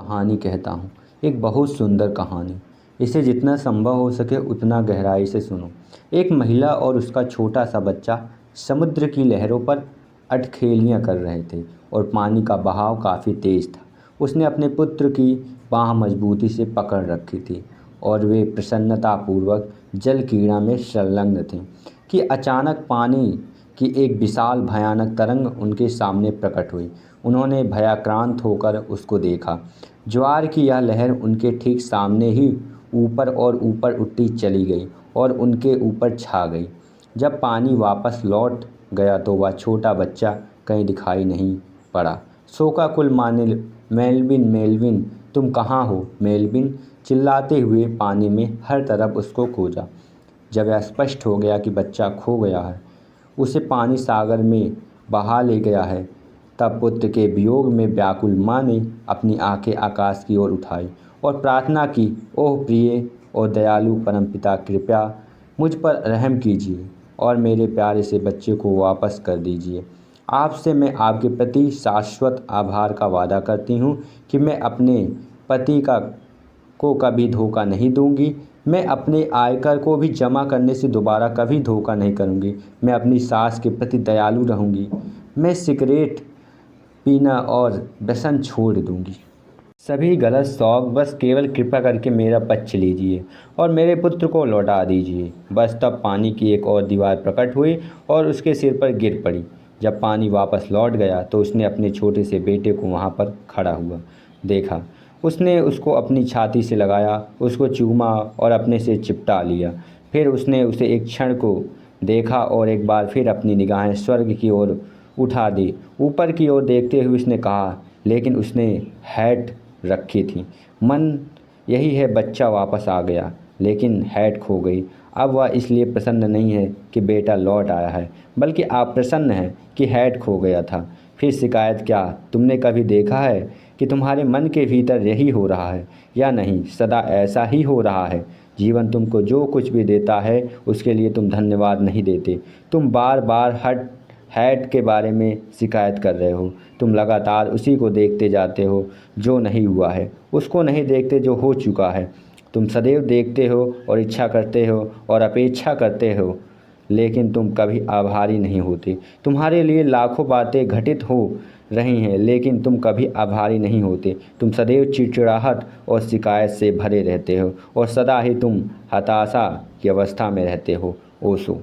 कहानी कहता हूँ। एक बहुत सुंदर कहानी। इसे जितना संभव हो सके उतना गहराई से सुनो। एक महिला और उसका छोटा सा बच्चा समुद्र की लहरों पर अटखेलियाँ कर रहे थे और पानी का बहाव काफ़ी तेज था। उसने अपने पुत्र की बाँह मजबूती से पकड़ रखी थी और वे प्रसन्नतापूर्वक जल क्रीड़ा में संलग्न थे कि अचानक पानी की एक विशाल भयानक तरंग उनके सामने प्रकट हुई। उन्होंने भयाक्रांत होकर उसको देखा। ज्वार की यह लहर उनके ठीक सामने ही ऊपर और ऊपर उठती चली गई और उनके ऊपर छा गई। जब पानी वापस लौट गया तो वह छोटा बच्चा कहीं दिखाई नहीं पड़ा। शोकाकुल माँ ने मेलविन मेलविन तुम कहाँ हो मेलविन चिल्लाते हुए पानी में हर तरफ उसको खोजा। जब यह स्पष्ट हो गया कि बच्चा खो गया है, उसे पानी सागर में बहा ले गया है, तब पुत्र के वियोग में व्याकुल माँ ने अपनी आंखें आकाश की ओर उठाई और प्रार्थना की, ओह प्रिय और दयालु परमपिता, कृपया मुझ पर रहम कीजिए और मेरे प्यारे से बच्चे को वापस कर दीजिए। आपसे मैं आपके प्रति शाश्वत आभार का वादा करती हूँ कि मैं अपने पति का को कभी धोखा नहीं दूंगी। मैं अपने आयकर को भी जमा करने से दोबारा कभी धोखा नहीं करूंगी। मैं अपनी सास के प्रति दयालु रहूंगी। मैं सिगरेट पीना और व्यसन छोड़ दूंगी। सभी गलत शौक बस केवल कृपा करके मेरा पक्ष लीजिए और मेरे पुत्र को लौटा दीजिए। बस तब पानी की एक और दीवार प्रकट हुई और उसके सिर पर गिर पड़ी। जब पानी वापस लौट गया तो उसने अपने छोटे से बेटे को वहाँ पर खड़ा हुआ देखा। उसने उसको अपनी छाती से लगाया, उसको चूमा और अपने से चिपटा लिया। फिर उसने उसे एक क्षण को देखा और एक बार फिर अपनी निगाहें स्वर्ग की ओर उठा दी। ऊपर की ओर देखते हुए उसने कहा, लेकिन उसने हैट रखी थी। मन यही है, बच्चा वापस आ गया लेकिन हैट खो गई। अब वह इसलिए प्रसन्न नहीं है कि बेटा लौट आया है, बल्कि आप प्रसन्न हैं कि हैट खो गया था। फिर शिकायत क्या? तुमने कभी देखा है कि तुम्हारे मन के भीतर यही हो रहा है या नहीं? सदा ऐसा ही हो रहा है। जीवन तुमको जो कुछ भी देता है उसके लिए तुम धन्यवाद नहीं देते। तुम बार बार हैट के बारे में शिकायत कर रहे हो। तुम लगातार उसी को देखते जाते हो जो नहीं हुआ है, उसको नहीं देखते जो हो चुका है। तुम सदैव देखते हो और इच्छा करते हो और अपेक्षा करते हो, लेकिन तुम कभी आभारी नहीं होते। तुम्हारे लिए लाखों बातें घटित हो रही हैं लेकिन तुम कभी आभारी नहीं होते। तुम सदैव चिड़चिड़ाहट और शिकायत से भरे रहते हो और सदा ही तुम हताशा की अवस्था में रहते हो। ओशो।